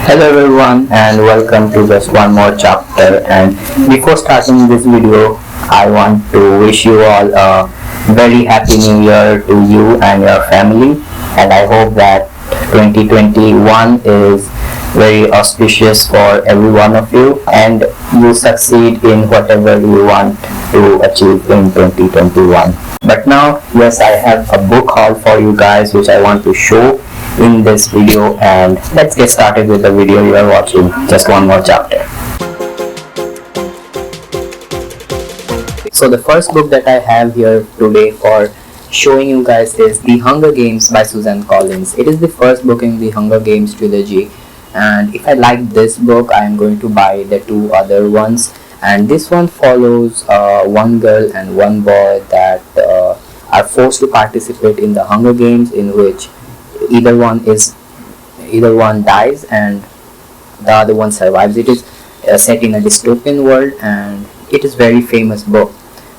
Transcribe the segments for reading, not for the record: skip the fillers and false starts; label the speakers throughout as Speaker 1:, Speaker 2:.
Speaker 1: Hello everyone and welcome to just one more chapter, and before starting this video I want to wish you all a very happy new year to you and your family, and I hope that 2021 is very auspicious for every one of you and you succeed in whatever you want to achieve in 2021. But now, yes, I have a book haul for you guys which I want to show in this video, and let's get started with the video you are watching, just one more chapter. So the first book that I have here today for showing you guys is The Hunger Games by Suzanne Collins. It is the first book in the Hunger Games trilogy, and if I like this book I am going to buy the two other ones. And this one follows one girl and one boy that are forced to participate in the Hunger Games, in which either one dies and the other one survives. It is set in a dystopian world and it is very famous book.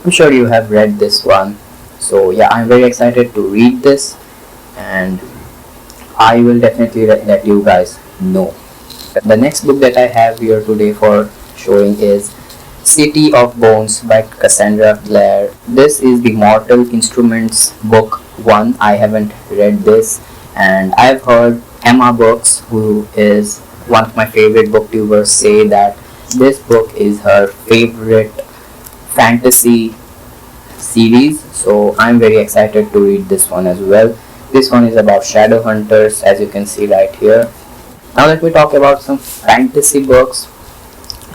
Speaker 1: I'm sure you have read this one. So yeah, I'm very excited to read this and I will definitely let you guys know. The next book that I have here today for showing is City of Bones by Cassandra Blair. This is the Mortal Instruments book 1. I haven't read this, and I've heard Emma Books, who is one of my favorite booktubers, say that this book is her favorite fantasy series. So I'm very excited to read this one as well. This one is about Shadowhunters, as you can see right here. Now let me talk about some fantasy books.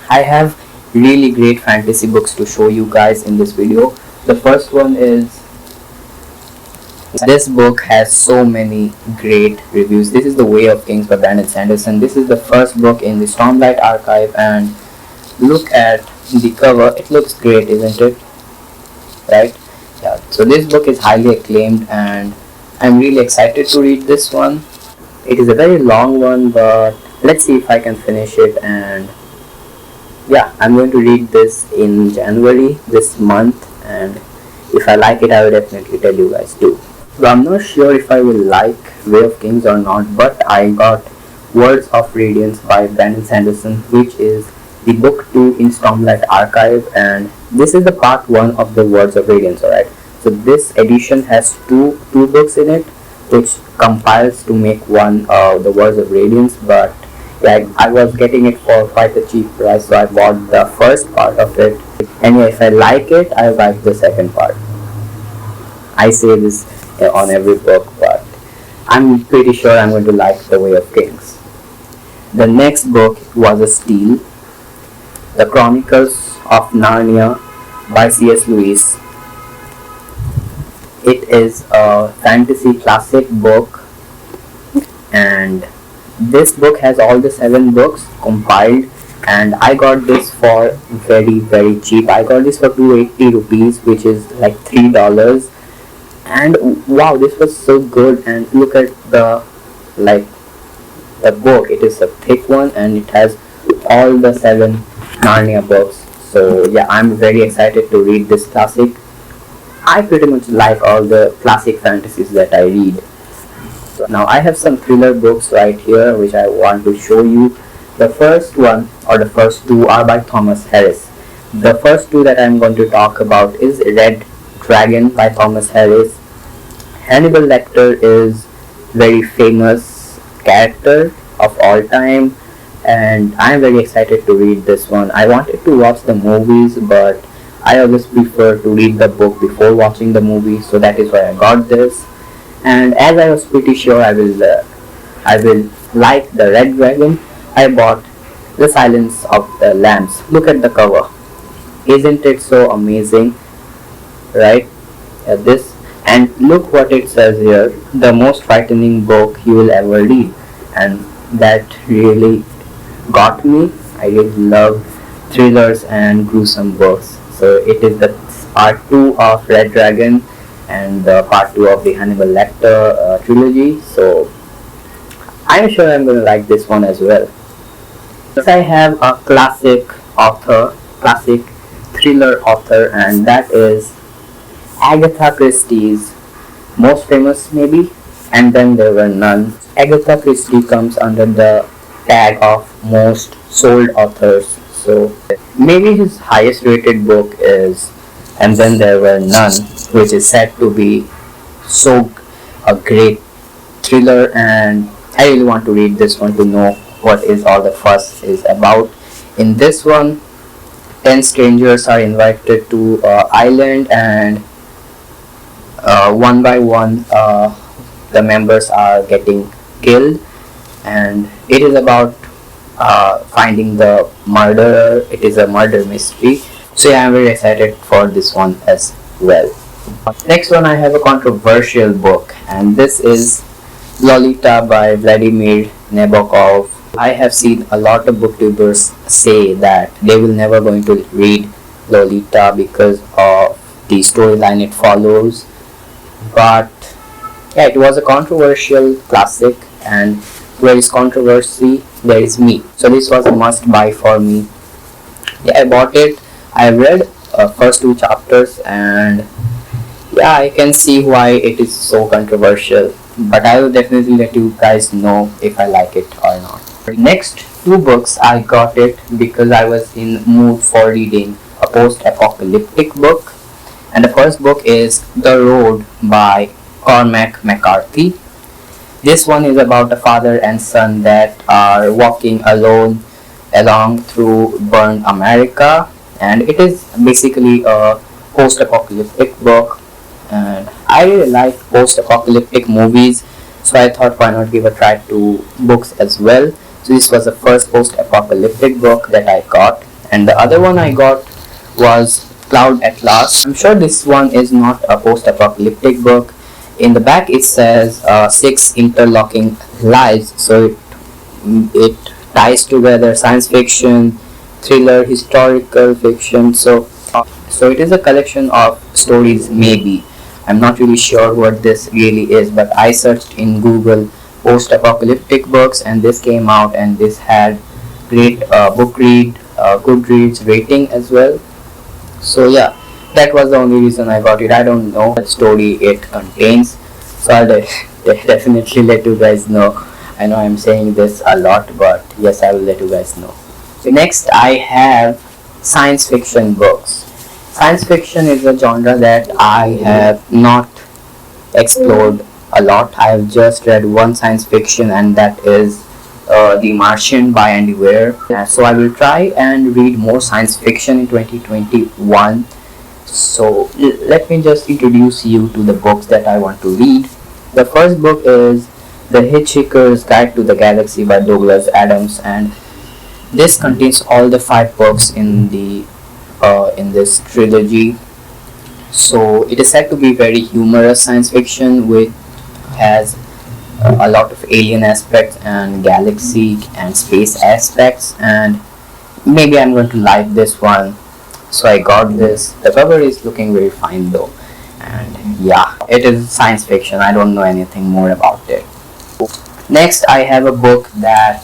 Speaker 1: I have really great fantasy books to show you guys in this video. The first one is, this book has so many great reviews. This is The Way of Kings by Sanderson. This is the first book in the Stormlight archive, and look at the cover. It looks great, isn't it? Right? Yeah. So this book is highly acclaimed and I'm really excited to read this one. It is a very long one, but let's see if I can finish it. And yeah, I'm going to read this in January this month, and if I like it I will definitely tell you guys too. So I'm not sure if I will like Way of Kings or not, but I got Words of Radiance by Sanderson, which is the book 2 in Stormlight archive, and this is the part 1 of the Words of Radiance. Alright, so this edition has two books in it, which compiles to make one the Words of Radiance. But yeah, I was getting it for quite a cheap price, so I bought the first part of it. Anyway, if I like it, I like the second part. I say this on every book, but I'm pretty sure I'm going to like The Way of Kings. The next book was a steal, The Chronicles of Narnia by C.S. Lewis. It is a fantasy classic book, and this book has all the 7 books compiled, and I got this for very cheap. I got this for 280 rupees, which is like $3. And wow, this was so good. And look at the book. It is a thick one and it has all the 7 Narnia books. So yeah, I'm very excited to read this classic. I pretty much like all the classic fantasies that I read. So now I have some thriller books right here which I want to show you. The first one, or the first two, are by Thomas Harris. The first two that I'm going to talk about is Red Dragon by Thomas Harris. Hannibal Lecter is very famous character of all time, and I'm very excited to read this one. I wanted to watch the movies, but I always prefer to read the book before watching the movie, so that is why I got this. And as I was pretty sure I will like the Red Dragon, I bought The Silence of the Lambs. Look at the cover. Isn't it so amazing? Right? This, and look what it says here: the most frightening book you will ever read. And that really got me. I really love thrillers and gruesome books. So it is the part 2 of Red Dragon and the part 2 of the Hannibal Lecter trilogy. So I'm sure I'm going to like this one as well. Next I have a classic thriller author, and that is Agatha Christie's most famous maybe, and then there were none. Agatha Christie comes under the tag of most sold authors. So maybe his highest rated book is And Then There Were None, which is said to be so a great thriller, and I really want to read this one to know what is all the fuss is about. In this one, 10 strangers are invited to island, and one by one the members are getting killed, and it is about finding the murderer. It is a murder mystery, so yeah, I'm very excited for this one as well. Next one, I have a controversial book, and this is Lolita by Vladimir Nabokov. I have seen a lot of booktubers say that they will never going to read Lolita because of the storyline it follows, but yeah, it was a controversial classic, and where is controversy, there is me. So this was a must buy for me. Yeah, I bought it. I read first two chapters, and yeah, I can see why it is so controversial, but I will definitely let you guys know if I like it or not. Next two books, I got it because I was in mood for reading a post-apocalyptic book, and the first book is The Road by Cormac McCarthy. This one is about a father and son that are walking along through burned America, and it is basically a post-apocalyptic book, and I really like post-apocalyptic movies, so I thought why not give a try to books as well. So this was the first post-apocalyptic book that I got, and the other one I got was Cloud Atlas. I'm sure this one is not a post-apocalyptic book. In the back it says 6 interlocking lives, so it ties together science fiction, thriller, historical fiction. So it is a collection of stories. Maybe I'm not really sure what this really is, but I searched in Google post-apocalyptic books, and this came out, and this had great Goodreads rating as well. So yeah, that was the only reason I got it. I don't know what story it contains, so I'll definitely let you guys know. I know I'm saying this a lot, but yes, I will let you guys know. So next I have science fiction books. Science fiction is a genre that I have not explored a lot. I have just read one science fiction, and that is The Martian by Andy Weir. So I will try and read more science fiction in 2021. So let me just introduce you to the books that I want to read. The first book is The Hitchhiker's Guide to the Galaxy by Douglas Adams, and this contains all the 5 books in this trilogy. So it is said to be very humorous science fiction, which has a lot of alien aspects and galaxy and space aspects, and maybe I'm going to like this one. So I got this. The cover is looking very fine though, and yeah, it is science fiction. I don't know anything more about it. Next I have a book that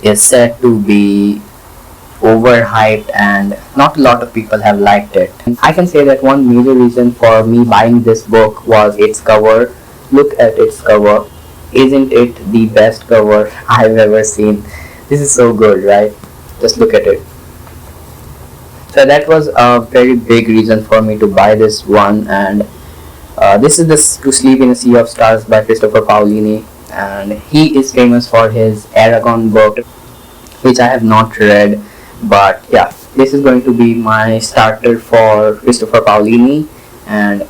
Speaker 1: is said to be overhyped, and not a lot of people have liked it. I can say that one major reason for me buying this book was its cover. Look at its cover. Isn't it the best cover I've ever seen? This is so good, right? Just look at it. So that was a very big reason for me to buy this one, and this is To Sleep in a Sea of Stars by Christopher Paolini, and he is famous for his Aragon book, which I have not read, but yeah, this is going to be my starter for Christopher Paolini, and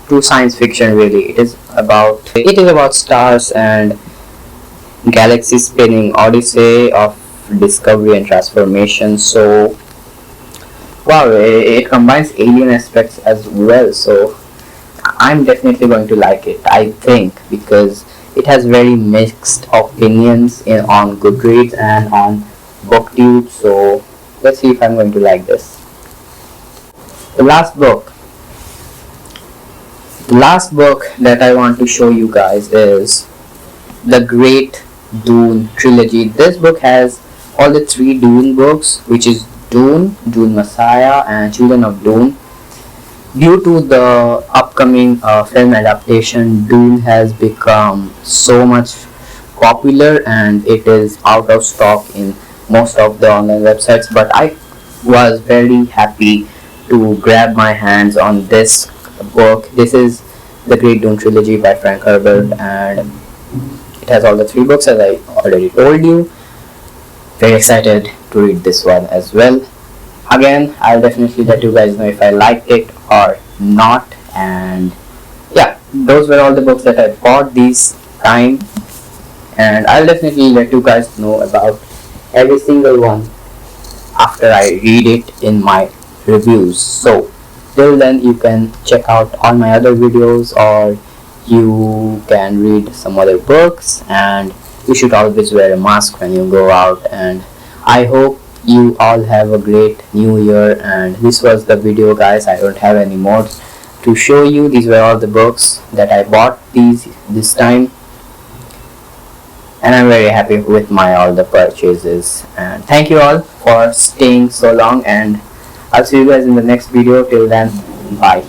Speaker 1: to science fiction really. It is about stars and galaxy spinning odyssey of discovery and transformation. So wow, it combines alien aspects as well, so I'm definitely going to like it, I think, because it has very mixed opinions on Goodreads and on BookTube. So let's see if I'm going to like this. The last book that I want to show you guys is the Great Dune Trilogy. This book has all the 3 Dune books, which is Dune, Dune Messiah, and Children of Dune. Due to the upcoming film adaptation, Dune has become so much popular and it is out of stock in most of the online websites, but I was very happy to grab my hands on this book. This is the Great Dune Trilogy by Frank Herbert, and it has all the three books as I already told you. Very excited to read this one as well. Again, I'll definitely let you guys know if I liked it or not. And yeah, those were all the books that I bought this time, and I'll definitely let you guys know about every single one after I read it in my reviews. So till then, you can check out all my other videos, or you can read some other books, and you should always wear a mask when you go out. And I hope you all have a great new year. And this was the video, guys. I don't have any more to show you. These were all the books that I bought this time, and I'm very happy with my all the purchases. And thank you all for staying so long, and I'll see you guys in the next video. Till then, bye.